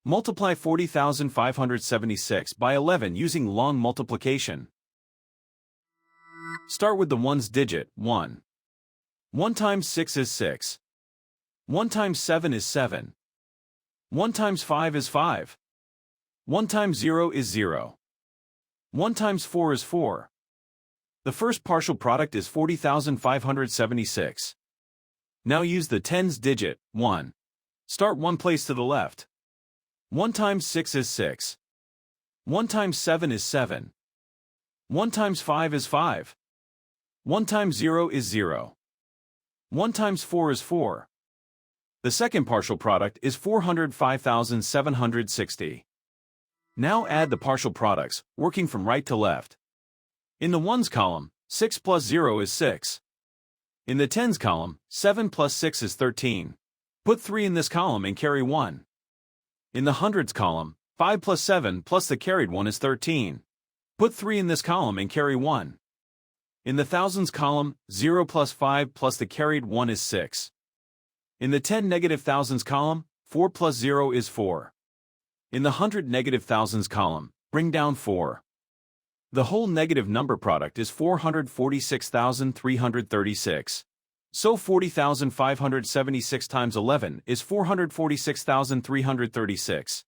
Multiply 40,576 by 11 using long multiplication. Start with the ones digit, 1. 1 times 6 is 6. 1 times 7 is 7. 1 times 5 is 5. 1 times 0 is 0. 1 times 4 is 4. The first partial product is 40,576. Now use the tens digit, 1. Start one place to the left. 1 times 6 is 6. 1 times 7 is 7. 1 times 5 is 5. 1 times 0 is 0. 1 times 4 is 4. The second partial product is 405,760. Now add the partial products, working from right to left. In the ones column, 6 plus 0 is 6. In the tens column, 7 plus 6 is 13. Put 3 in this column and carry 1. In the hundreds column, 5 plus 7 plus the carried 1 is 13. Put 3 in this column and carry 1. In the thousands column, 0 plus 5 plus the carried 1 is 6. In the 10 negative thousands column, 4 plus 0 is 4. In the hundred negative thousands column, bring down 4. The whole negative number product is 446,336. So 40,576 times 11 is 446,336.